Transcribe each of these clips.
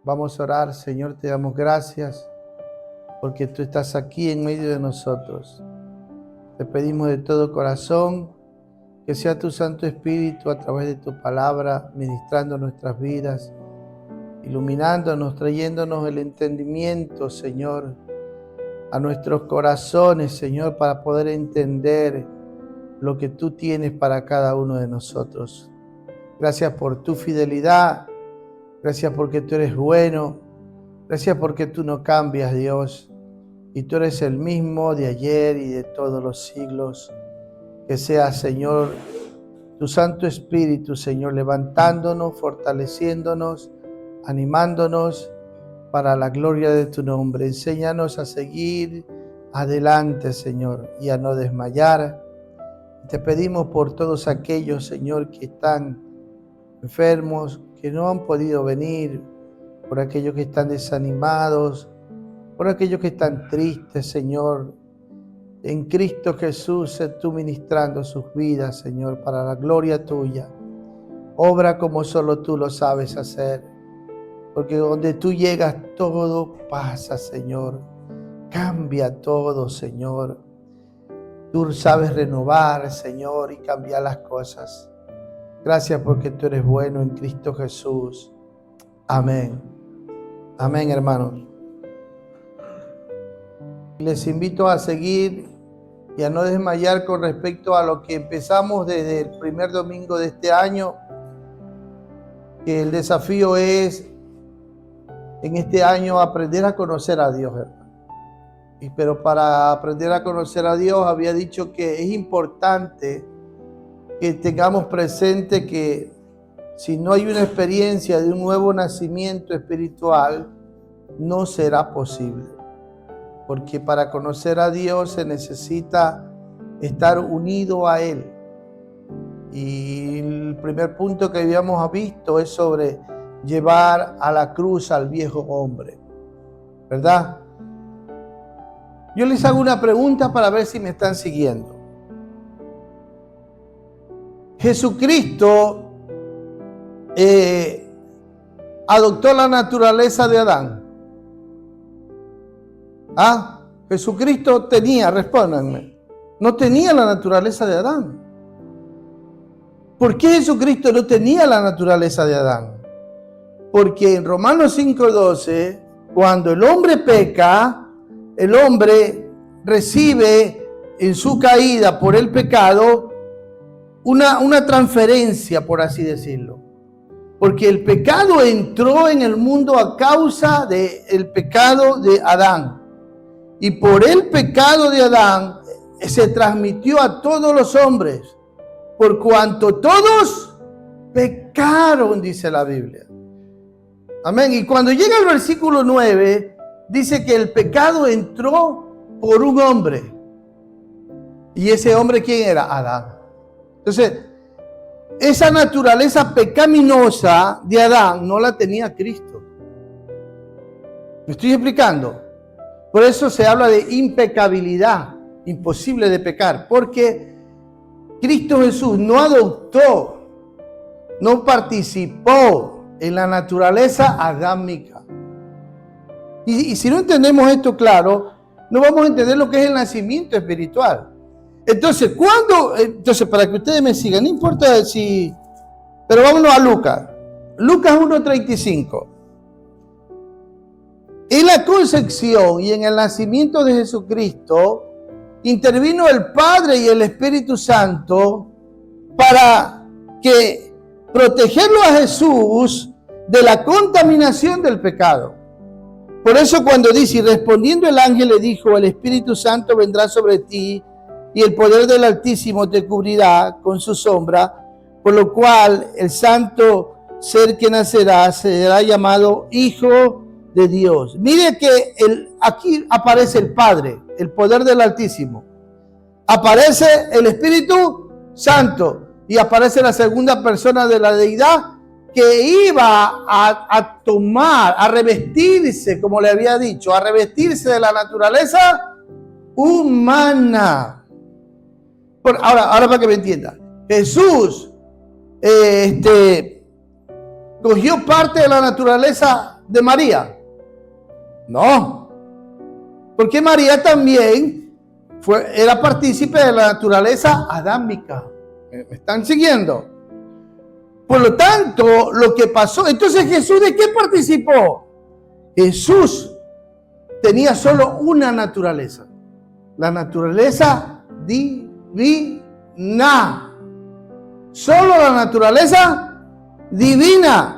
Vamos a orar. Señor, te damos gracias porque tú estás aquí en medio de nosotros. Te pedimos de todo corazón que sea tu Santo Espíritu a través de tu palabra ministrando nuestras vidas, iluminándonos, trayéndonos el entendimiento, Señor, a nuestros corazones, Señor, para poder entender lo que tú tienes para cada uno de nosotros. Gracias por tu fidelidad. Gracias porque tú eres bueno. Gracias porque tú no cambias, Dios. Y tú eres el mismo de ayer y de todos los siglos. Que sea, Señor, tu Santo Espíritu, Señor, levantándonos, fortaleciéndonos, animándonos para la gloria de tu nombre. Enséñanos a seguir adelante, Señor, y a no desmayar. Te pedimos por todos aquellos, Señor, que están enfermos, que no han podido venir, por aquellos que están desanimados, por aquellos que están tristes, Señor. En Cristo Jesús, sé tú ministrando sus vidas, Señor, para la gloria tuya. Obra como solo tú lo sabes hacer, porque donde tú llegas todo pasa, Señor. Cambia todo, Señor. Tú sabes renovar, Señor, y cambiar las cosas. Gracias porque tú eres bueno en Cristo Jesús. Amén. Amén, hermanos. Les invito a seguir y a no desmayar con respecto a lo que empezamos desde el primer domingo de este año, que el desafío es en este año aprender a conocer a Dios, hermano. Pero para aprender a conocer a Dios había dicho que es importante que tengamos presente que si no hay una experiencia de un nuevo nacimiento espiritual, no será posible. Porque para conocer a Dios se necesita estar unido a Él. Y el primer punto que habíamos visto es sobre llevar a la cruz al viejo hombre, ¿verdad? Yo les hago una pregunta para ver si me están siguiendo. Jesucristo adoptó la naturaleza de Adán. Jesucristo respóndanme, no tenía la naturaleza de Adán. ¿Por qué Jesucristo no tenía la naturaleza de Adán? Porque en Romanos 5:12, cuando el hombre peca, el hombre recibe en su caída por el pecado una transferencia, por así decirlo. Porque el pecado entró en el mundo a causa del pecado de Adán. Y por el pecado de Adán se transmitió a todos los hombres. Por cuanto todos pecaron, dice la Biblia. Amén. Y cuando llega el versículo 9, dice que el pecado entró por un hombre. ¿Y ese hombre quién era? Adán. Entonces, esa naturaleza pecaminosa de Adán no la tenía Cristo. ¿Me estoy explicando? Por eso se habla de impecabilidad, imposible de pecar, porque Cristo Jesús no adoptó, no participó en la naturaleza adámica. Y si no entendemos esto claro, no vamos a entender lo que es el nacimiento espiritual. Entonces, para que ustedes me sigan, no importa si, pero vámonos a Lucas. Lucas 1:35. En la concepción y en el nacimiento de Jesucristo, intervino el Padre y el Espíritu Santo para que protegerlo a Jesús de la contaminación del pecado. Por eso cuando dice, y respondiendo el ángel le dijo, el Espíritu Santo vendrá sobre ti y el poder del Altísimo te cubrirá con su sombra, por lo cual el santo ser que nacerá será llamado Hijo de Dios. Mire que aquí aparece el Padre, el poder del Altísimo. Aparece el Espíritu Santo y aparece la segunda persona de la deidad que iba a tomar, a revestirse, como le había dicho, a revestirse de la naturaleza humana. Ahora para que me entienda, Jesús cogió parte de la naturaleza de María? No, porque María también era partícipe de la naturaleza adámica. ¿Me están siguiendo? Por lo tanto, lo que pasó, entonces Jesús, ¿de qué participó? Jesús tenía solo una naturaleza, la naturaleza divina. Solo la naturaleza divina.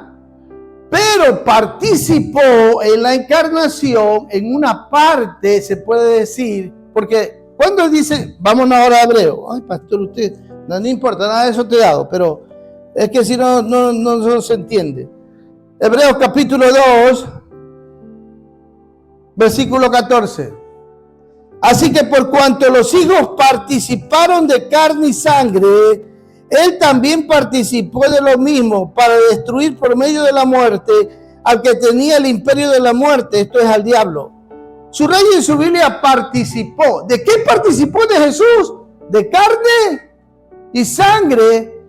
Pero participó en la encarnación en una parte, se puede decir, porque cuando dice, vámonos ahora a Hebreo, ay pastor, usted, no importa, nada de eso te he dado, pero es que si no se entiende. Hebreos capítulo 2, versículo 14. Así que por cuanto los hijos participaron de carne y sangre, Él también participó de lo mismo para destruir por medio de la muerte al que tenía el imperio de la muerte, esto es al diablo. Su rey en su Biblia participó. ¿De qué participó de Jesús? De carne y sangre.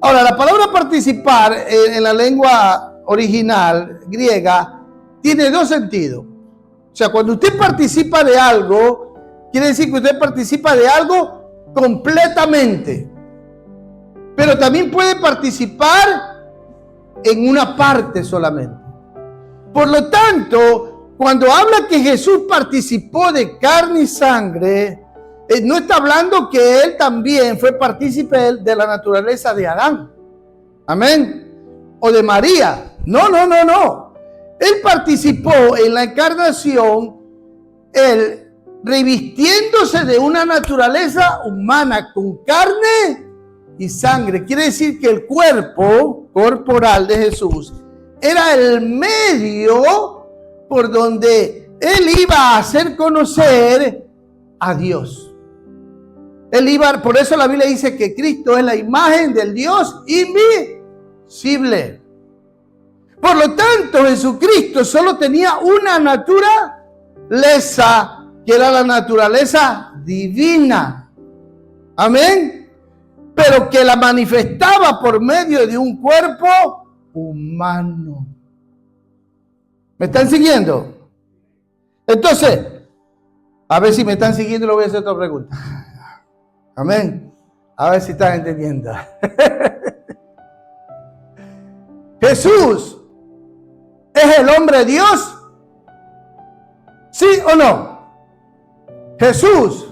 Ahora, la palabra participar en la lengua original griega tiene dos sentidos. O sea, cuando usted participa de algo, quiere decir que usted participa de algo completamente. Pero también puede participar en una parte solamente. Por lo tanto, cuando habla que Jesús participó de carne y sangre, no está hablando que Él también fue partícipe de la naturaleza de Adán. Amén. O de María. No. Él participó en la encarnación, Él revistiéndose de una naturaleza humana con carne y sangre. Quiere decir que el cuerpo corporal de Jesús era el medio por donde Él iba a hacer conocer a Dios. Por eso la Biblia dice que Cristo es la imagen del Dios invisible. Por lo tanto, Jesucristo solo tenía una naturaleza, que era la naturaleza divina. Amén. Pero que la manifestaba por medio de un cuerpo humano. ¿Me están siguiendo? Entonces, a ver si me están siguiendo, le voy a hacer otra pregunta. Amén. A ver si están entendiendo. ¿Jesús es el hombre de Dios? ¿Sí o no? ¿Jesús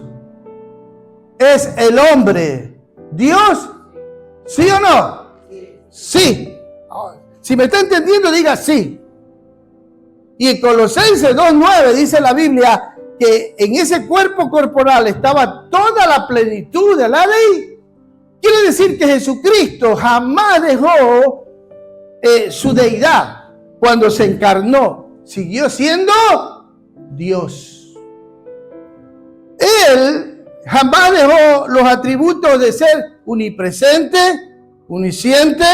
es el hombre Dios? ¿Sí o no? Sí. Si me está entendiendo, diga sí. Y en Colosenses 2:9 dice la Biblia que en ese cuerpo corporal estaba toda la plenitud de la ley. Quiere decir que Jesucristo jamás dejó su deidad cuando se encarnó. Siguió siendo Dios. Él jamás dejó los atributos de ser omnipresente, omnisciente,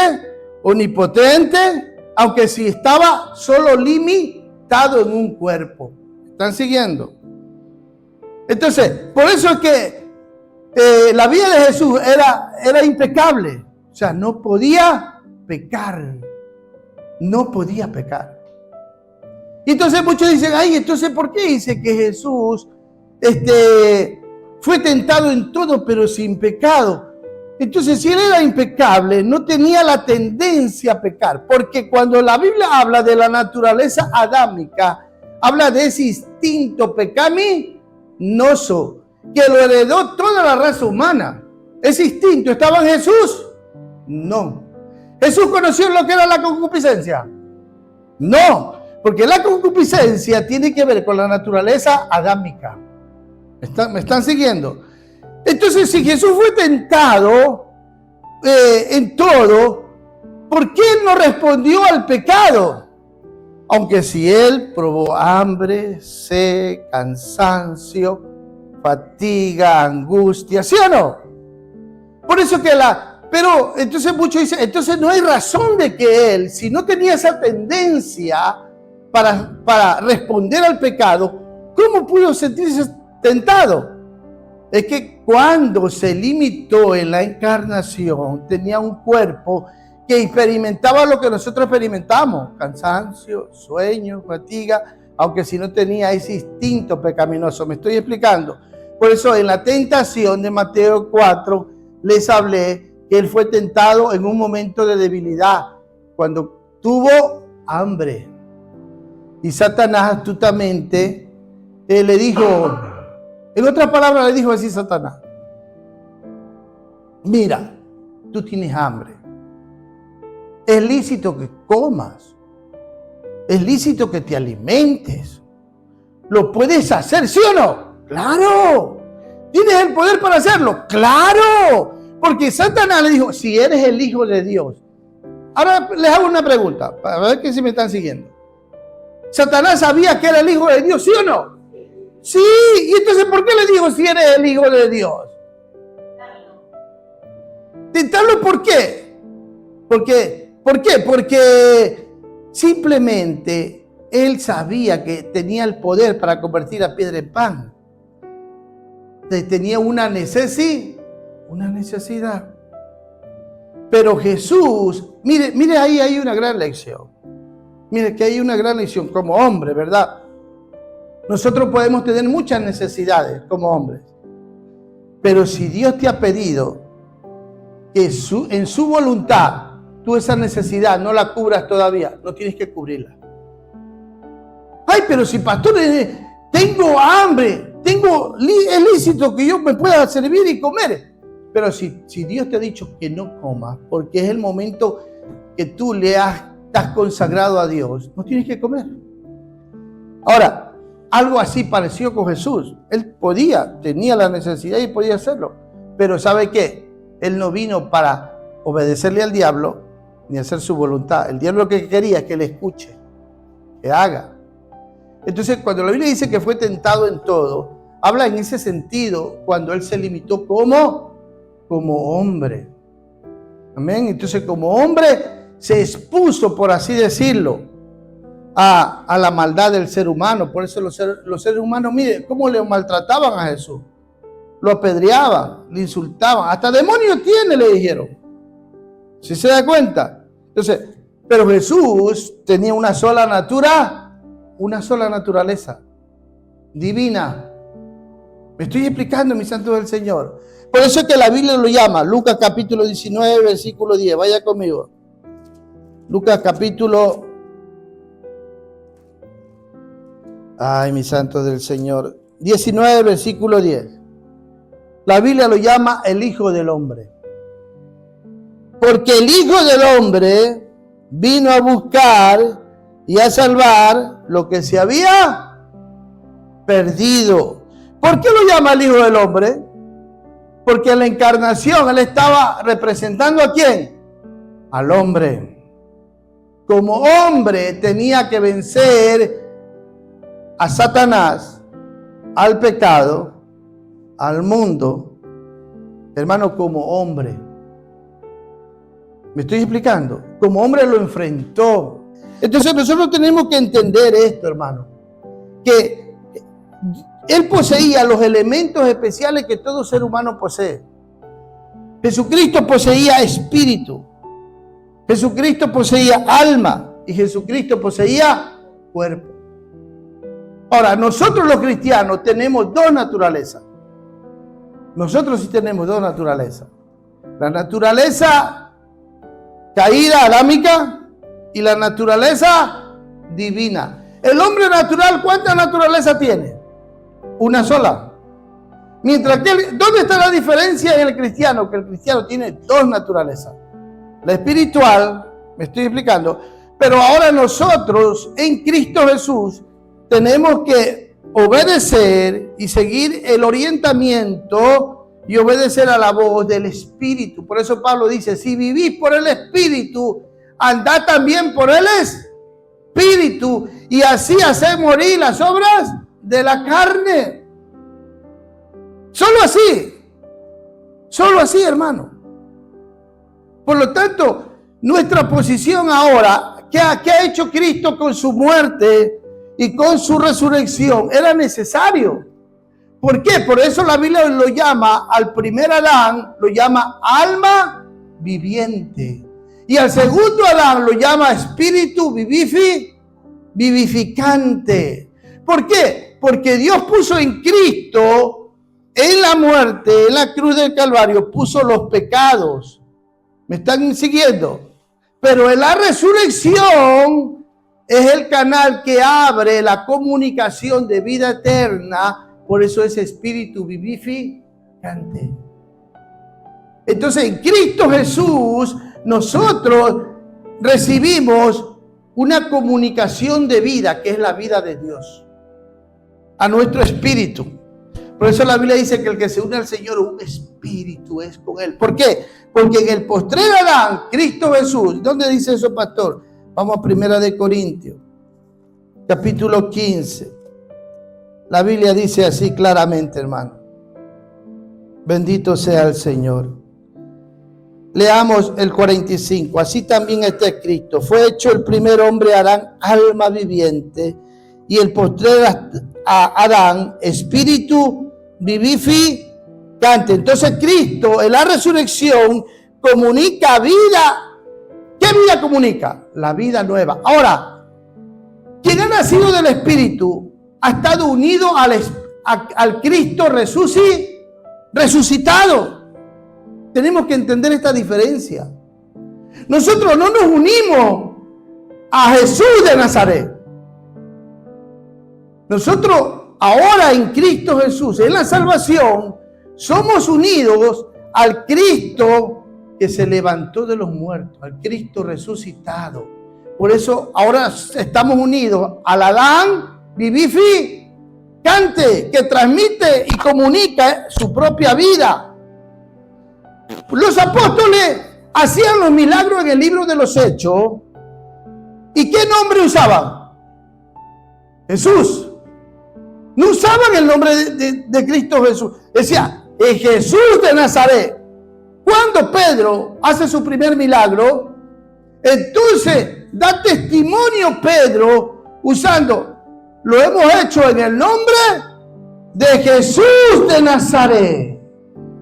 omnipotente, aunque si estaba solo limitado en un cuerpo. ¿Están siguiendo? Entonces, por eso es que la vida de Jesús era impecable. O sea, no podía pecar. No podía pecar. Y entonces muchos dicen, ay, entonces ¿por qué dice que Jesús fue tentado en todo pero sin pecado? Entonces, si Él era impecable, no tenía la tendencia a pecar. Porque cuando la Biblia habla de la naturaleza adámica, habla de ese instinto pecaminoso que lo heredó toda la raza humana. Ese instinto estaba en Jesús. No. ¿Jesús conoció lo que era la concupiscencia? No, porque la concupiscencia tiene que ver con la naturaleza adámica. ¿Me están siguiendo? Entonces, si Jesús fue tentado en todo, ¿por qué Él no respondió al pecado? Aunque si Él probó hambre, sed, cansancio, fatiga, angustia, ¿sí o no? Por eso que pero entonces muchos dicen, entonces no hay razón de que Él, si no tenía esa tendencia para responder al pecado, ¿cómo pudo sentirse tentado? Es que cuando se limitó en la encarnación, tenía un cuerpo que experimentaba lo que nosotros experimentamos: cansancio, sueño, fatiga, aunque si no tenía ese instinto pecaminoso. ¿Me estoy explicando? Por eso en la tentación de Mateo 4 les hablé que él fue tentado en un momento de debilidad, cuando tuvo hambre. Y Satanás astutamente le dijo, en otras palabras le dijo así Satanás: mira, tú tienes hambre, es lícito que comas, es lícito que te alimentes, lo puedes hacer, ¿sí o no? ¡Claro! ¿Tienes el poder para hacerlo? ¡Claro! Porque Satanás le dijo, si eres el Hijo de Dios. Ahora les hago una pregunta, para ver que si me están siguiendo. ¿Satanás sabía que era el Hijo de Dios, sí o no? Sí, y entonces ¿por qué le dijo si eres el Hijo de Dios? Tentarlo, ¿por qué? ¿Por qué? Porque simplemente él sabía que tenía el poder para convertir la piedra en pan. Tenía una necesidad. Pero Jesús, mire ahí hay una gran lección. Mire que hay una gran lección como hombre, ¿verdad? Nosotros podemos tener muchas necesidades como hombres. Pero si Dios te ha pedido que en su voluntad tú esa necesidad no la cubras todavía, no tienes que cubrirla. Ay, pero si pastor, tengo hambre, es lícito que yo me pueda servir y comer. Pero si Dios te ha dicho que no comas, porque es el momento que tú estás consagrado a Dios, no tienes que comer. Ahora, algo así pareció con Jesús. Él tenía la necesidad y podía hacerlo. Pero ¿sabe qué? Él no vino para obedecerle al diablo ni hacer su voluntad. El diablo lo que quería es que le escuche, que haga. Entonces, cuando la Biblia dice que fue tentado en todo, habla en ese sentido cuando él se limitó como hombre. Amén. Entonces, como hombre, se expuso, por así decirlo, a la maldad del ser humano. Por eso los seres humanos, mire, cómo le maltrataban a Jesús. Lo apedreaban, le insultaban. Hasta demonio tiene, le dijeron. ¿Sí se da cuenta? Entonces, pero Jesús tenía una sola naturaleza divina. Me estoy explicando, mis santos del Señor. Por eso es que la Biblia lo llama, Lucas capítulo 19, versículo 10. Vaya conmigo. Lucas capítulo... Ay, mis santos del Señor. 19, versículo 10. La Biblia lo llama el Hijo del Hombre. Porque el Hijo del Hombre vino a buscar y a salvar lo que se había perdido. ¿Por qué lo llama el Hijo del Hombre? Porque en la encarnación él estaba representando ¿a quién? Al hombre. Como hombre tenía que vencer a Satanás, al pecado, al mundo. Hermano, como hombre. ¿Me estoy explicando? Como hombre lo enfrentó. Entonces nosotros tenemos que entender esto, hermano. Que él poseía los elementos especiales que todo ser humano posee. Jesucristo poseía espíritu. Jesucristo poseía alma. Y Jesucristo poseía cuerpo. Ahora, nosotros los cristianos tenemos dos naturalezas. Nosotros sí tenemos dos naturalezas. La naturaleza caída, adámica, y la naturaleza divina. El hombre natural, ¿cuánta naturaleza tiene? Una sola. Mientras que, ¿dónde está la diferencia en el cristiano? Que el cristiano tiene dos naturalezas. La espiritual, me estoy explicando, pero ahora nosotros en Cristo Jesús tenemos que obedecer y seguir el orientamiento y obedecer a la voz del Espíritu. Por eso Pablo dice, si vivís por el Espíritu, andad también por el Espíritu, y así hacer morir las obras de la carne. Solo así, hermano. Por lo tanto, nuestra posición ahora, ¿qué ha hecho Cristo con su muerte y con su resurrección? Era necesario. ¿Por qué? Por eso la Biblia lo llama, al primer Adán, lo llama alma viviente. Y al segundo Adán lo llama espíritu vivificante. ¿Por qué? Porque Dios puso en Cristo, en la muerte, en la cruz del Calvario, puso los pecados. ¿Me están siguiendo? Pero en la resurrección es el canal que abre la comunicación de vida eterna. Por eso es espíritu vivificante. Entonces en Cristo Jesús nosotros recibimos una comunicación de vida, que es la vida de Dios, a nuestro espíritu. Por eso la Biblia dice que el que se une al Señor, un espíritu es con Él. ¿Por qué? Porque en el postrer Adán, Cristo Jesús, ¿dónde dice eso, pastor? Vamos a 1 de Corintios, capítulo 15. La Biblia dice así claramente, hermano. Bendito sea el Señor. Leamos el 45. Así también está escrito: fue hecho el primer hombre Adán alma viviente, y el postrer a Adán espíritu vivificante. Entonces Cristo en la resurrección comunica vida. ¿Qué vida comunica? La vida nueva. Ahora, quien ha nacido del espíritu ha estado unido al Cristo resucitado. Tenemos que entender esta diferencia. Nosotros no nos unimos a Jesús de Nazaret. Nosotros ahora en Cristo Jesús, en la salvación, somos unidos al Cristo que se levantó de los muertos, al Cristo resucitado. Por eso ahora estamos unidos al Adán vivificante, que transmite y comunica su propia vida. Los apóstoles hacían los milagros en el libro de los Hechos. ¿Y qué nombre usaban? Jesús. No usaban el nombre de Cristo Jesús. Decía, es Jesús de Nazaret. Cuando Pedro hace su primer milagro, entonces da testimonio Pedro usando, lo hemos hecho en el nombre de Jesús de Nazaret.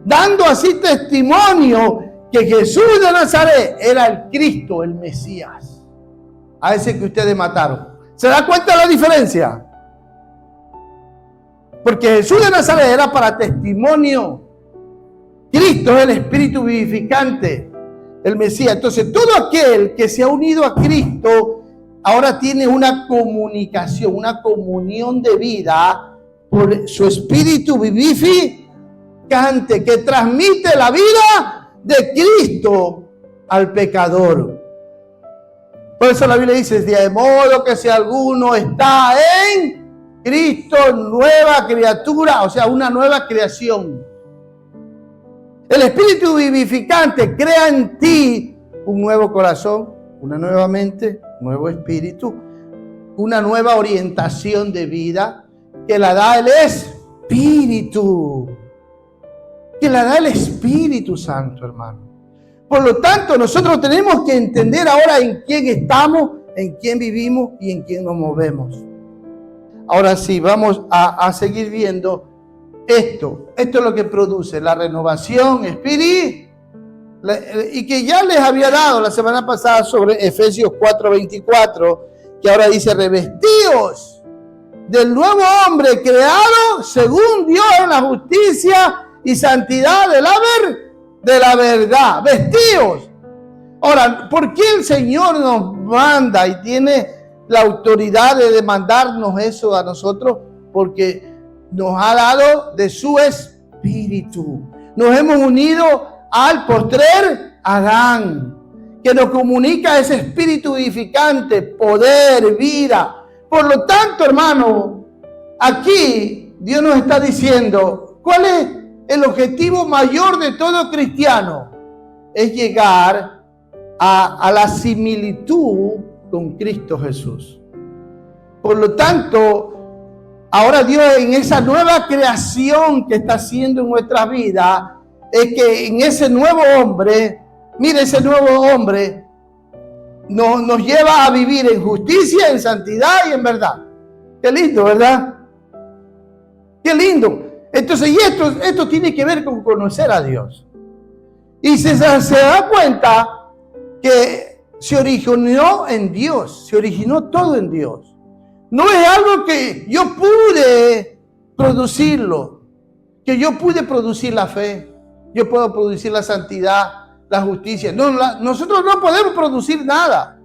Dando así testimonio que Jesús de Nazaret era el Cristo, el Mesías, a ese que ustedes mataron. ¿Se da cuenta de la diferencia? Porque Jesús de Nazaret era para testimonio. Cristo es el espíritu vivificante, el Mesías. Entonces todo aquel que se ha unido a Cristo ahora tiene una comunicación, una comunión de vida por su espíritu vivificante, que transmite la vida de Cristo al pecador. Por eso la Biblia dice, de modo que si alguno está en Cristo, nueva criatura, o sea, una nueva creación. El espíritu vivificante crea en ti un nuevo corazón, una nueva mente, un nuevo espíritu, una nueva orientación de vida que la da el Espíritu. Que la da el Espíritu Santo, hermano. Por lo tanto, nosotros tenemos que entender ahora en quién estamos, en quién vivimos y en quién nos movemos. Ahora sí, vamos a seguir viendo esto. Esto es lo que produce la renovación espiritual, y que ya les había dado la semana pasada sobre Efesios 4:24, que ahora dice, revestíos del nuevo hombre creado según Dios en la justicia y santidad de la verdad. Vestíos. Ahora, ¿por qué el Señor nos manda y tiene la autoridad de demandarnos eso a nosotros? Porque nos ha dado de su espíritu. Nos hemos unido al postrer Adán, que nos comunica ese espíritu vivificante, poder, vida. Por lo tanto, hermano, aquí Dios nos está diciendo, ¿cuál es el objetivo mayor de todo cristiano? Es llegar a la similitud con Cristo Jesús. Por lo tanto, ahora Dios en esa nueva creación que está haciendo en nuestras vidas, es que en ese nuevo hombre, mire, ese nuevo hombre nos lleva a vivir en justicia, en santidad y en verdad. Qué lindo, ¿verdad? Qué lindo. Entonces, y esto tiene que ver con conocer a Dios. Y se da cuenta que se originó en Dios, se originó todo en Dios. No es algo que yo pude producirlo, que yo pude producir la fe, yo puedo producir la santidad, la justicia. No, nosotros no podemos producir nada.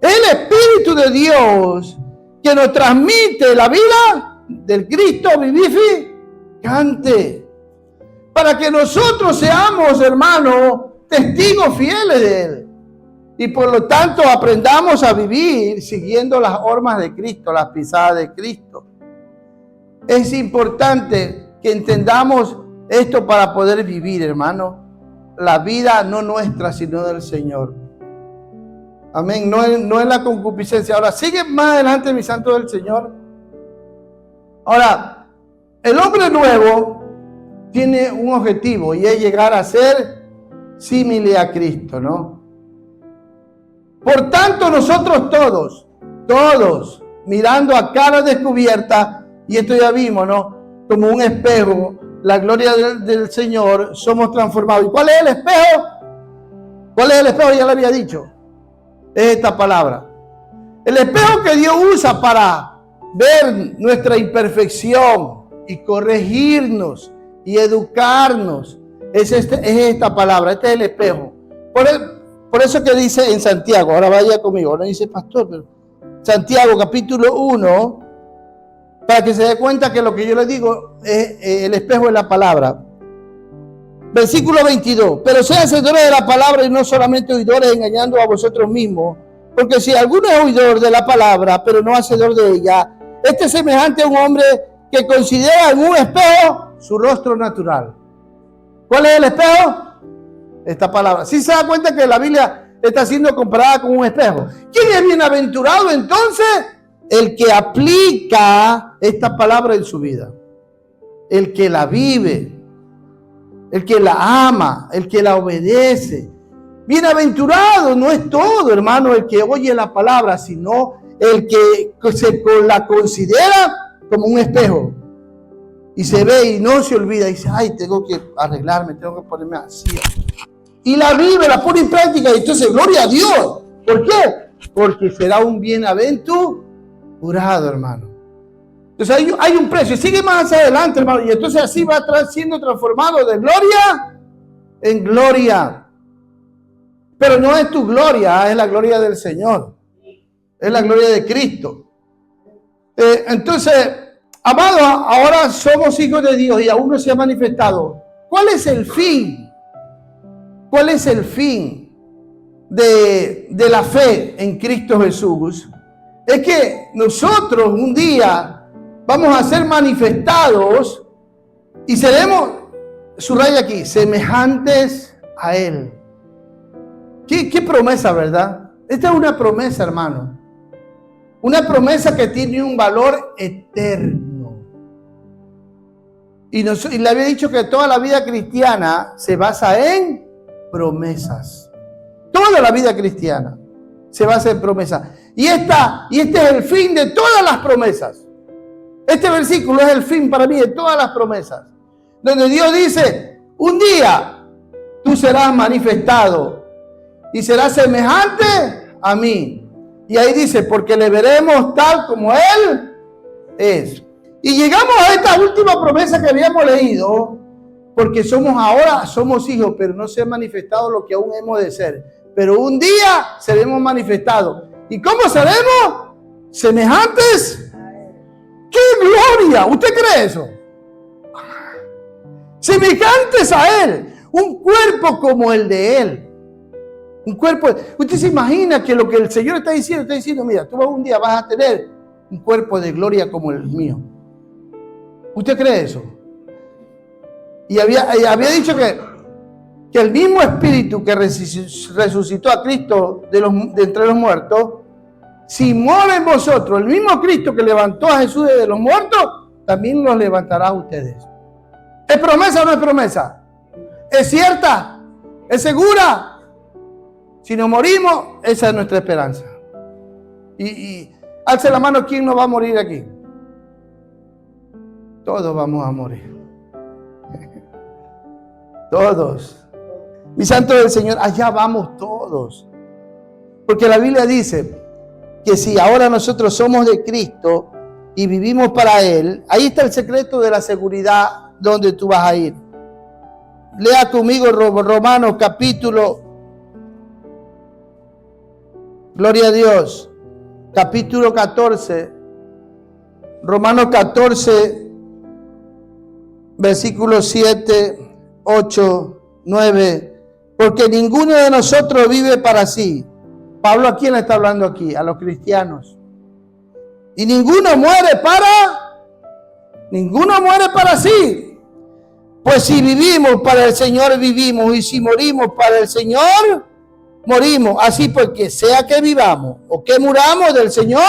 Es el Espíritu de Dios que nos transmite la vida del Cristo vivificante, para que nosotros seamos, hermanos, testigos fieles de Él. Y por lo tanto aprendamos a vivir siguiendo las normas de Cristo, las pisadas de Cristo. Es importante que entendamos esto para poder vivir, hermano. La vida no nuestra, sino del Señor. Amén. No es la concupiscencia. Ahora, sigue más adelante, mi santo del Señor. Ahora, el hombre nuevo tiene un objetivo y es llegar a ser símile a Cristo, ¿no? Por tanto, nosotros todos, mirando a cara descubierta, y esto ya vimos, ¿no? Como un espejo, la gloria del Señor, somos transformados. ¿Y cuál es el espejo? ¿Cuál es el espejo? Ya lo había dicho. Es esta palabra. El espejo que Dios usa para ver nuestra imperfección y corregirnos y educarnos es esta palabra. Este es el espejo. Por eso que dice en Santiago, ahora vaya conmigo, no dice pastor, pero Santiago capítulo 1, para que se dé cuenta que lo que yo le digo es el espejo de la palabra. Versículo 22, pero sean hacedores de la palabra y no solamente oidores, engañando a vosotros mismos, porque si alguno es oidor de la palabra, pero no hacedor de ella, este es semejante a un hombre que considera en un espejo su rostro natural. ¿Cuál es el espejo? Esta palabra. ¿Sí se da cuenta que la Biblia está siendo comparada con un espejo? ¿Quién es bienaventurado entonces? El que aplica esta palabra en su vida, el que la vive, el que la ama, el que la obedece. Bienaventurado no es todo, hermano, el que oye la palabra, sino el que la considera como un espejo y se ve y no se olvida y dice, ay, tengo que arreglarme, tengo que ponerme así. Y la vive, la pone en práctica, y entonces gloria a Dios. ¿Por qué? Porque será un bienaventurado, hermano. Entonces hay un precio. Sigue más hacia adelante, hermano. Y entonces así va siendo transformado de gloria en gloria. Pero no es tu gloria, es la gloria del Señor. Es la gloria de Cristo. Entonces, amados, ahora somos hijos de Dios y aún no se ha manifestado. ¿Cuál es el fin? ¿Cuál es el fin de la fe en Cristo Jesús? Es que nosotros un día vamos a ser manifestados y seremos, subraya aquí, semejantes a Él. ¿Qué promesa, verdad? Esta es una promesa, hermano. Una promesa que tiene un valor eterno. Y le había dicho que toda la vida cristiana se basa en promesas. Toda la vida cristiana se basa en promesas. Y este es el fin de todas las promesas. Este versículo es el fin para mí de todas las promesas. Donde Dios dice, un día tú serás manifestado y serás semejante a mí. Y ahí dice, porque le veremos tal como Él es. Y llegamos a esta última promesa que habíamos leído, porque ahora somos hijos, pero no se ha manifestado lo que aún hemos de ser. Pero un día seremos manifestados. ¿Y cómo seremos? Semejantes. ¡Qué gloria! ¿Usted cree eso? Semejantes a Él. Un cuerpo como el de Él. Un cuerpo. Usted se imagina que lo que el Señor está diciendo, mira, tú un día vas a tener un cuerpo de gloria como el mío. ¿Usted cree eso? Y había dicho que el mismo Espíritu que resucitó a Cristo de entre los muertos, si mora en vosotros, el mismo Cristo que levantó a Jesús de los muertos, también los levantará a ustedes. ¿Es promesa o no es promesa? ¿Es cierta? ¿Es segura? Si nos morimos, esa es nuestra esperanza. Y alce la mano, ¿quién no va a morir aquí? Todos vamos a morir. Todos. Mis santos del Señor, allá vamos todos. Porque la Biblia dice que si ahora nosotros somos de Cristo y vivimos para Él, ahí está el secreto de la seguridad donde tú vas a ir. Lea conmigo Romanos capítulo, gloria a Dios, capítulo 14, Romanos 14, versículos 7, 8, 9, porque ninguno de nosotros vive para sí. Pablo, ¿a quién le está hablando aquí? A los cristianos. Y ninguno muere para sí. Pues si vivimos para el Señor, vivimos. Y si morimos para el Señor, morimos. Así pues, que sea que vivamos o que muramos del Señor.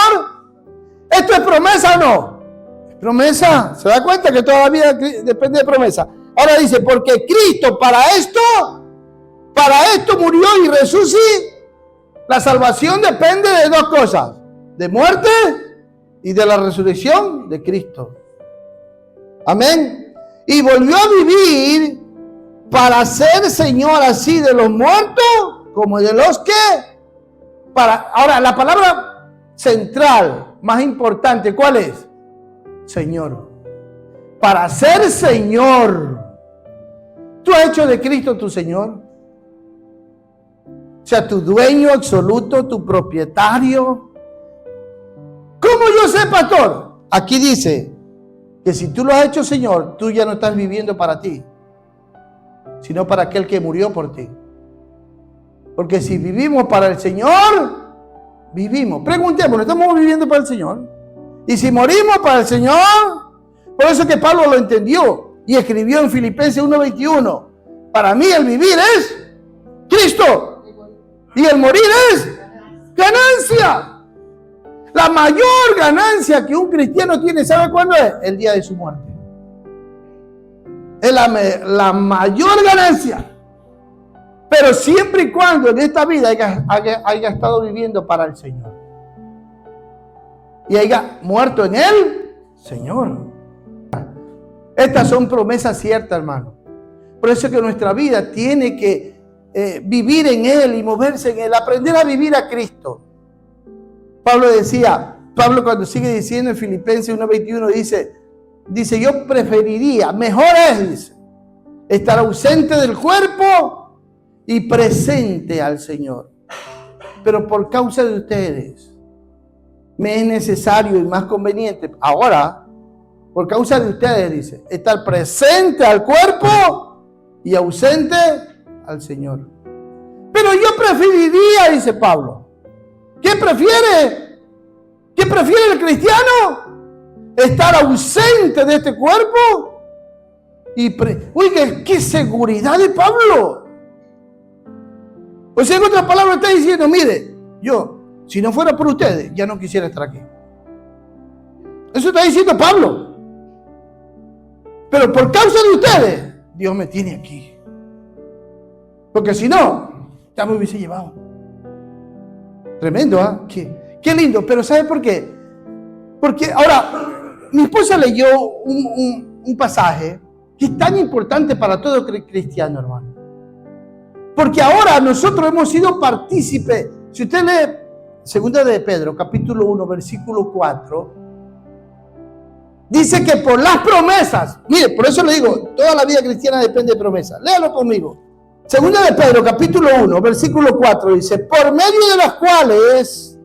¿Esto es promesa o no? ¿Es promesa? ¿Se da cuenta que toda la vida depende de promesa? Ahora dice, porque Cristo para esto murió y resucitó. La salvación depende de dos cosas: de muerte y de la resurrección de Cristo. Amén. Y volvió a vivir para ser Señor así de los muertos como de los que ahora la palabra central más importante, ¿cuál es? Señor. Para ser Señor. ¿Tú has hecho de Cristo tu Señor? O sea, tu dueño absoluto, tu propietario. ¿Cómo yo sé, pastor? Aquí dice que si tú lo has hecho Señor, tú ya no estás viviendo para ti, sino para aquel que murió por ti. Porque si vivimos para el Señor, vivimos. Preguntémonos, ¿estamos viviendo para el Señor? Y si morimos para el Señor, por eso que Pablo lo entendió y escribió en Filipenses 1:21. Para mí el vivir es Cristo. Y el morir es ganancia. La mayor ganancia que un cristiano tiene, ¿sabe cuándo es? El día de su muerte. Es la mayor ganancia. Pero siempre y cuando en esta vida haya estado viviendo para el Señor. Y haya muerto en el Señor. Estas son promesas ciertas, hermano. Por eso es que nuestra vida tiene que vivir en Él y moverse en Él, aprender a vivir a Cristo. Pablo cuando sigue diciendo en Filipenses 1:21 dice, yo preferiría, mejor es, dice, estar ausente del cuerpo y presente al Señor. Pero por causa de ustedes, me es necesario y más conveniente, ahora, por causa de ustedes, dice, estar presente al cuerpo y ausente al Señor. Pero yo preferiría, dice Pablo. ¿Qué prefiere? ¿Qué prefiere el cristiano? Estar ausente de este cuerpo. Oiga, qué seguridad de Pablo. O sea, en otras palabras está diciendo, mire, yo, si no fuera por ustedes, ya no quisiera estar aquí. Eso está diciendo Pablo. Pero por causa de ustedes, Dios me tiene aquí. Porque si no, ya me hubiese llevado. Tremendo, ¿ah? Qué lindo. Pero ¿sabe por qué? Porque ahora, mi esposa leyó un pasaje que es tan importante para todo cristiano, hermano. Porque ahora nosotros hemos sido partícipes. Si usted lee 2 de Pedro, capítulo 1, versículo 4, dice que por las promesas, mire, por eso le digo, toda la vida cristiana depende de promesas. Léalo conmigo. 2 de Pedro, capítulo 1, versículo 4, dice, por medio de las cuales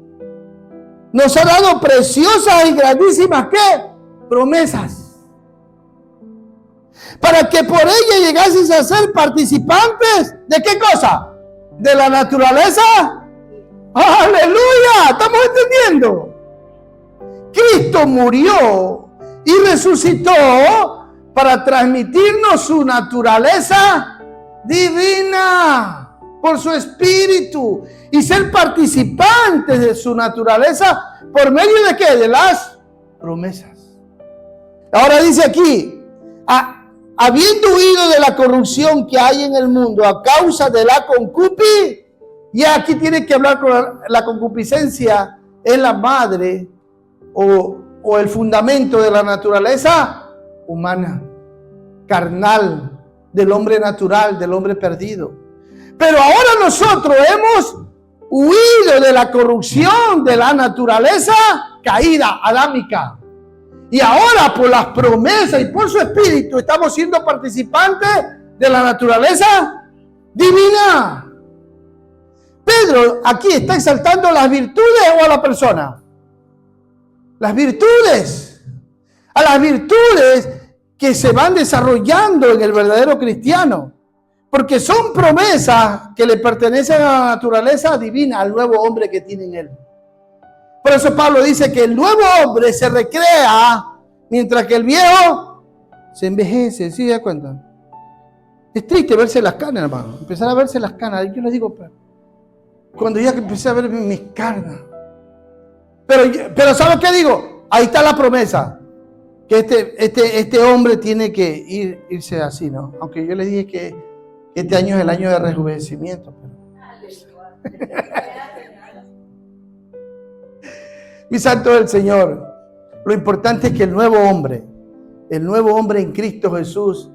nos ha dado preciosas y grandísimas, ¿qué? Promesas. Para que por ella llegases a ser participantes, ¿de qué cosa? ¿De la naturaleza? ¡Aleluya! ¿Estamos entendiendo? Cristo murió y resucitó para transmitirnos su naturaleza divina por su espíritu y ser participantes de su naturaleza por medio de ¿qué? De las promesas. Ahora dice aquí, habiendo huido de la corrupción que hay en el mundo a causa de la concupiscencia, y aquí tiene que hablar con la concupiscencia, es la madre o el fundamento de la naturaleza humana, carnal, del hombre natural, del hombre perdido. Pero ahora nosotros hemos huido de la corrupción de la naturaleza caída, adámica. Y ahora por las promesas y por su espíritu estamos siendo participantes de la naturaleza divina. Pedro aquí está exaltando las virtudes o a la persona. Las virtudes. A las virtudes que se van desarrollando en el verdadero cristiano. Porque son promesas que le pertenecen a la naturaleza divina, al nuevo hombre que tiene en él. Por eso Pablo dice que el nuevo hombre se recrea mientras que el viejo se envejece. ¿Sí se da cuenta? Es triste verse las canas, hermano. Empezar a verse las canas. Yo les digo, cuando ya empecé a ver mis canas. Pero ¿sabes qué digo? Ahí está la promesa. Que este hombre tiene que irse así, ¿no? Aunque yo les dije que este año es el año de rejuvenecimiento. Mi santo del Señor, lo importante es que el nuevo hombre en Cristo Jesús,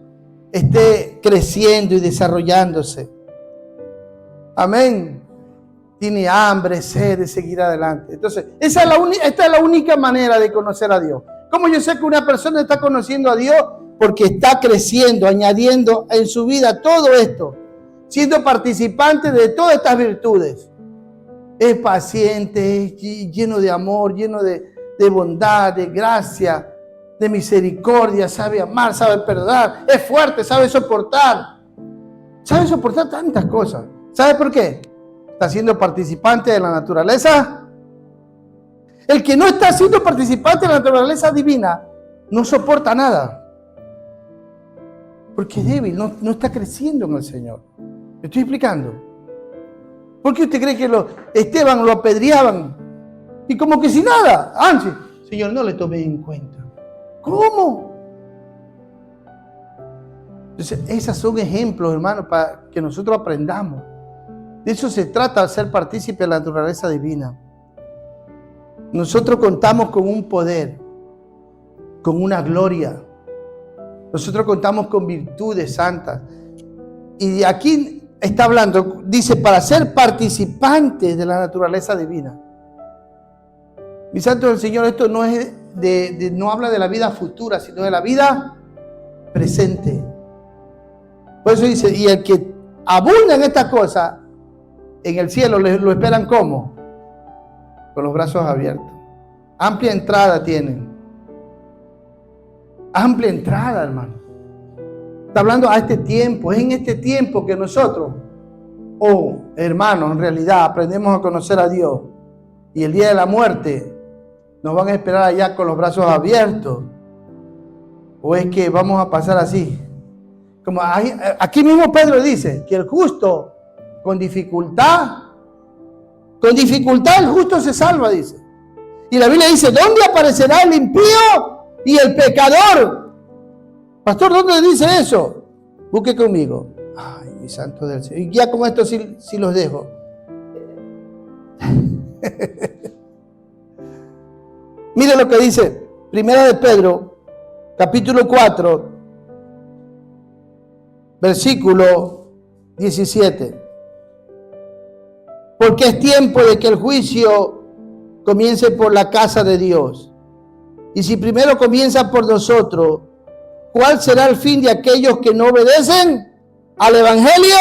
esté creciendo y desarrollándose. Amén. Tiene hambre, sed de seguir adelante. Entonces, esta es la única manera de conocer a Dios. ¿Cómo yo sé que una persona está conociendo a Dios? Porque está creciendo, añadiendo en su vida todo esto, siendo participante de todas estas virtudes. Es paciente, es lleno de amor, lleno de bondad, de gracia, de misericordia, sabe amar, sabe perdonar, es fuerte, sabe soportar tantas cosas. ¿Sabe por qué? Está siendo participante de la naturaleza. El que no está siendo participante de la naturaleza divina no soporta nada. Porque es débil, no está creciendo en el Señor. ¿Me estoy explicando? ¿Por qué usted cree que Esteban lo apedreaban? Y como que sin nada. Señor, no le tomé en cuenta. ¿Cómo? Entonces, esos son ejemplos, hermanos, para que nosotros aprendamos. De eso se trata, de ser partícipe de la naturaleza divina. Nosotros contamos con un poder, con una gloria. Nosotros contamos con virtudes santas. Y de aquí está hablando, dice, para ser participantes de la naturaleza divina. Mi santo del Señor, esto no es no habla de la vida futura, sino de la vida presente. Por eso dice, y el que abunda en estas cosas, en el cielo lo esperan ¿cómo? Con los brazos abiertos. Amplia entrada tienen. Amplia entrada, hermano. Está hablando a este tiempo. Es en este tiempo que nosotros, hermanos, en realidad aprendemos a conocer a Dios. Y el día de la muerte nos van a esperar allá con los brazos abiertos. ¿O es que vamos a pasar así? Como aquí mismo Pedro dice que el justo con dificultad el justo se salva, dice. Y la Biblia dice, ¿dónde aparecerá el impío y el pecador? Pastor, ¿dónde dice eso? Busque conmigo. Ay, mi santo del Señor. Y ya con esto sí los dejo. Mire lo que dice Primera de Pedro, capítulo 4, versículo 17. Porque es tiempo de que el juicio comience por la casa de Dios. Y si primero comienza por nosotros, ¿cuál será el fin de aquellos que no obedecen al Evangelio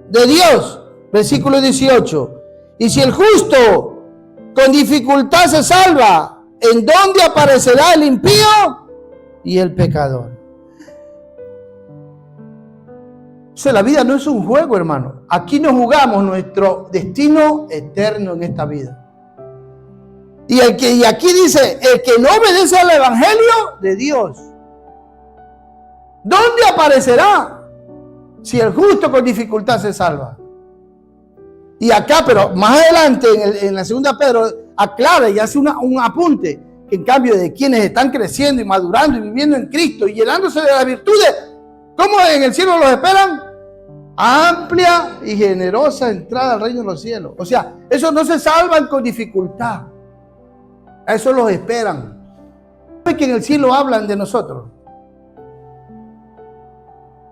de Dios? Versículo 18. Y si el justo con dificultad se salva, ¿en dónde aparecerá el impío y el pecador? O sea, la vida no es un juego, hermano. Aquí nos jugamos nuestro destino eterno en esta vida. Y aquí dice, el que no obedece al Evangelio de Dios, ¿dónde aparecerá? Si el justo con dificultad se salva. Y acá, pero más adelante, en la segunda Pedro, aclara y hace un apunte, que en cambio de quienes están creciendo y madurando y viviendo en Cristo y llenándose de las virtudes, ¿cómo en el cielo los esperan? Amplia y generosa entrada al reino de los cielos. O sea, esos no se salvan con dificultad. A eso los esperan. ¿Sabe que en el cielo hablan de nosotros?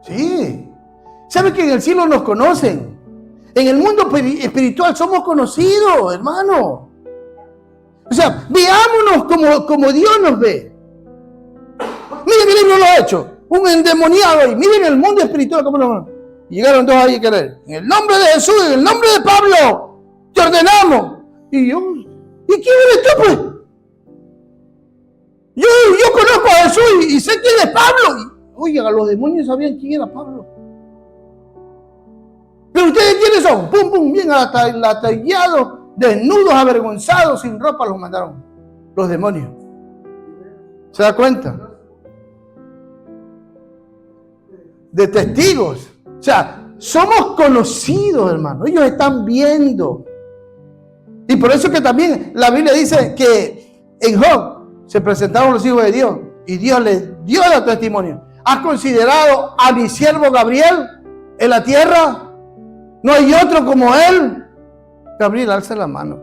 Sí. ¿Sabe que en el cielo nos conocen? En el mundo espiritual somos conocidos, hermano. O sea, veámonos como Dios nos ve. Miren qué libro lo ha hecho. Un endemoniado ahí. Miren el mundo espiritual como lo... Llegaron dos ahí a querer. En el nombre de Jesús, en el nombre de Pablo, te ordenamos. Y yo, ¿y quién eres tú, pues? Yo conozco a Jesús y sé quién es Pablo. Oiga, los demonios sabían quién era Pablo. Pero ustedes, ¿quiénes son? Pum, pum, bien atallados, desnudos, avergonzados, sin ropa, los mandaron los demonios. ¿Se da cuenta? De testigos. O sea, somos conocidos, hermano. Ellos están viendo. Y por eso que también la Biblia dice que en Job se presentaron los hijos de Dios y Dios les dio el testimonio. ¿Has considerado a mi siervo Gabriel en la tierra? ¿No hay otro como él? Gabriel, alza la mano.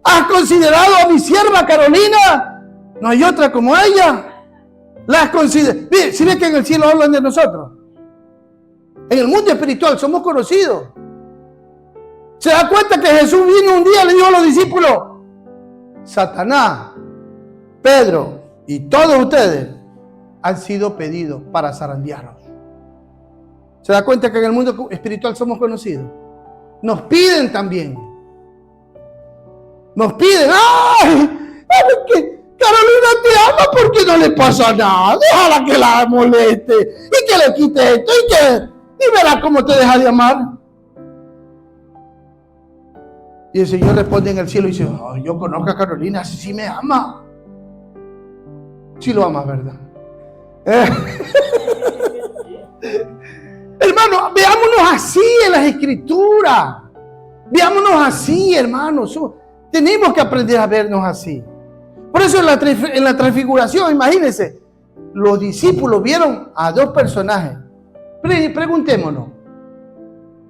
¿Has considerado a mi sierva Carolina? ¿No hay otra como ella? ¿La has considerado? Mire, si ves que en el cielo hablan de nosotros. En el mundo espiritual somos conocidos. ¿Se da cuenta que Jesús vino un día y le dijo a los discípulos: Satanás, Pedro y todos ustedes han sido pedidos para zarandearos? ¿Se da cuenta que en el mundo espiritual somos conocidos? Nos piden también. Nos piden: ¡ay! Que Carolina te ama porque no le pasa nada. Déjala que la moleste y que le quite esto y verá cómo te deja de amar. Y el Señor responde en el cielo y dice: oh, yo conozco a Carolina, sí me ama. Sí lo amas, ¿verdad? Hermano, veámonos así en las Escrituras. Veámonos así, hermanos. Tenemos que aprender a vernos así. Por eso en la transfiguración, imagínense, los discípulos vieron a dos personajes. Preguntémonos,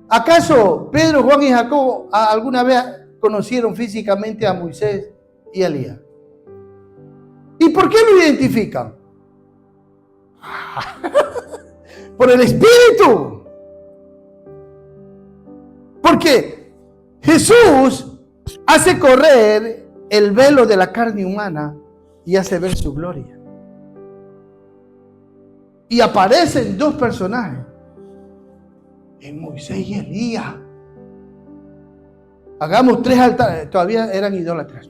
¿acaso Pedro, Juan y Jacobo alguna vez conocieron físicamente a Moisés y a Elías? ¿Y por qué lo identifican? Por el Espíritu. Porque Jesús hace correr el velo de la carne humana y hace ver su gloria. Y aparecen dos personajes, en Moisés y Elías. Hagamos 3 altares. Todavía eran idólatras.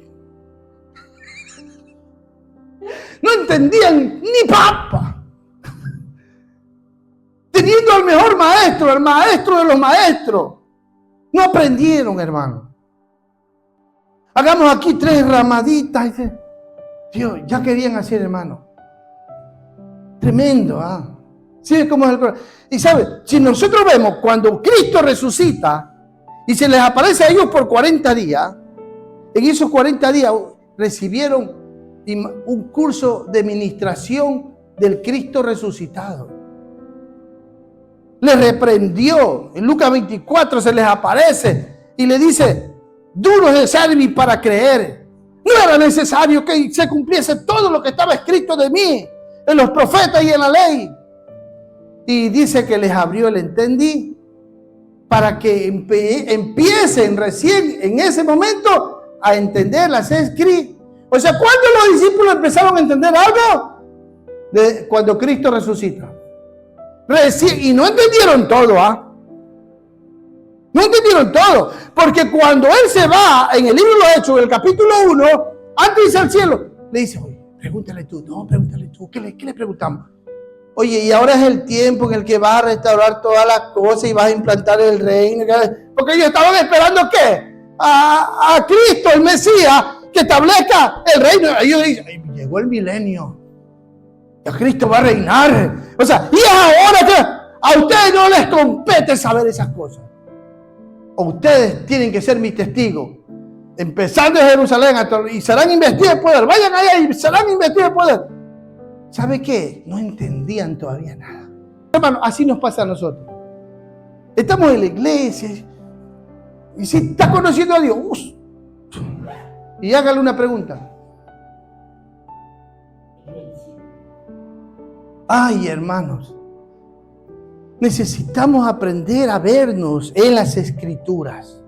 No entendían ni papa. Teniendo al mejor maestro, el maestro de los maestros. No aprendieron, hermano. Hagamos aquí 3 ramaditas. Dios, ya querían hacer, hermano. Tremendo, ¿ah? ¿Sí? ¿Cómo es el corazón? Y sabe, si nosotros vemos cuando Cristo resucita y se les aparece a ellos por 40 días, en esos 40 días recibieron un curso de ministración del Cristo resucitado. Les reprendió. En Lucas 24 se les aparece y le dice: duros de cerviz para creer. No era necesario que se cumpliese todo lo que estaba escrito de mí en los profetas y en la ley. Y dice que les abrió el entendí para que empiecen recién en ese momento a entender las escrituras. O sea, ¿cuándo los discípulos empezaron a entender algo? Cuando Cristo resucita. Recién, y no entendieron todo, ¿ah? No entendieron todo. Porque cuando Él se va, en el libro de los Hechos, en el capítulo 1, antes de irse al cielo, le dice: oye, pregúntale tú. No, pregúntale tú. ¿Qué le preguntamos? Oye, y ahora es el tiempo en el que vas a restaurar todas las cosas y vas a implantar el reino. Porque ellos estaban esperando, ¿qué? A Cristo, el Mesías, que establezca el reino. Ellos dicen: ay, llegó el milenio. Ya Cristo va a reinar. O sea, y es ahora que a ustedes no les compete saber esas cosas. O ustedes tienen que ser mis testigos. Empezando en Jerusalén y serán investidos de poder. Vayan allá y serán investidos de poder. ¿Sabe qué? No entendían todavía nada. Hermano, así nos pasa a nosotros. Estamos en la iglesia y si está conociendo a Dios, y hágale una pregunta. Ay, hermanos, necesitamos aprender a vernos en las Escrituras,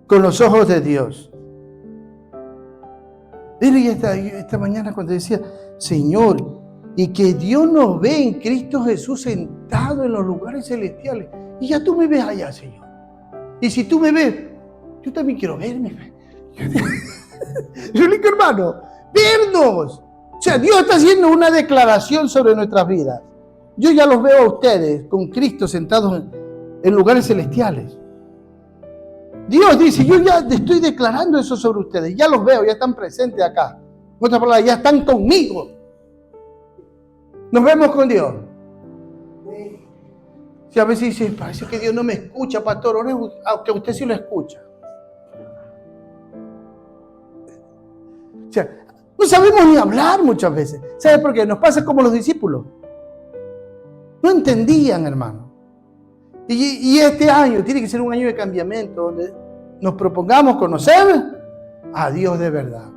con los ojos de Dios. Y esta mañana cuando decía, Señor, y que Dios nos ve en Cristo Jesús sentado en los lugares celestiales. Y ya tú me ves allá, Señor. Y si tú me ves, yo también quiero verme. Yo le digo, hermano, vernos. O sea, Dios está haciendo una declaración sobre nuestras vidas. Yo ya los veo a ustedes con Cristo sentados en lugares celestiales. Dios dice, yo ya estoy declarando eso sobre ustedes. Ya los veo, ya están presentes acá. En otras palabras, ya están conmigo. Nos vemos con Dios. Si a veces dice, parece que Dios no me escucha, pastor, aunque usted sí lo escucha. O sea, no sabemos ni hablar muchas veces. ¿Sabe por qué? Nos pasa como los discípulos. No entendían, hermano. Y este año tiene que ser un año de cambiamiento, donde nos propongamos conocer a Dios de verdad.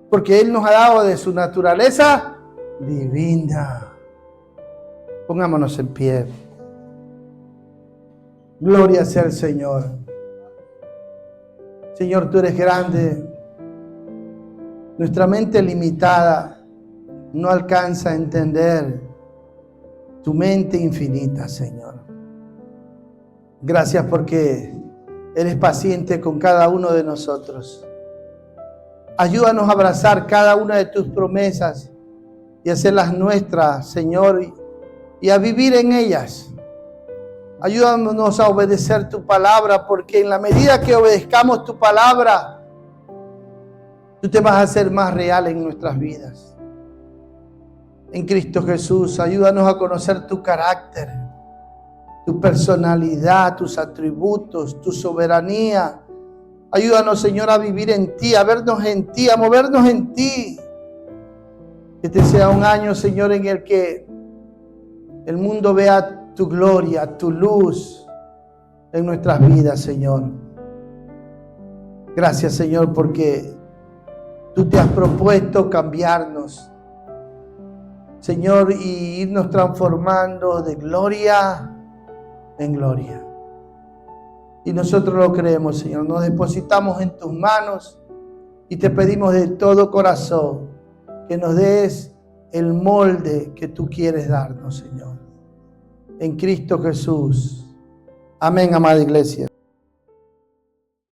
Porque Él nos ha dado de su naturaleza divina. Pongámonos en pie. Gloria sea al Señor. Señor, tú eres grande. Nuestra mente limitada no alcanza a entender tu mente infinita, Señor. Gracias porque eres paciente con cada uno de nosotros. Ayúdanos a abrazar cada una de tus promesas y hacerlas nuestras, Señor, y a vivir en ellas. Ayúdanos a obedecer tu palabra, porque en la medida que obedezcamos tu palabra, tú te vas a hacer más real en nuestras vidas. En Cristo Jesús, ayúdanos a conocer tu carácter, tu personalidad, tus atributos, tu soberanía. Ayúdanos, Señor, a vivir en ti, a vernos en ti, a movernos en ti. Que este sea un año, Señor, en el que el mundo vea tu gloria, tu luz en nuestras vidas, Señor. Gracias, Señor, porque tú te has propuesto cambiarnos, Señor, y irnos transformando de gloria en gloria. Y nosotros lo creemos, Señor. Nos depositamos en tus manos y te pedimos de todo corazón que nos des el molde que tú quieres darnos, Señor. En Cristo Jesús. Amén, amada iglesia.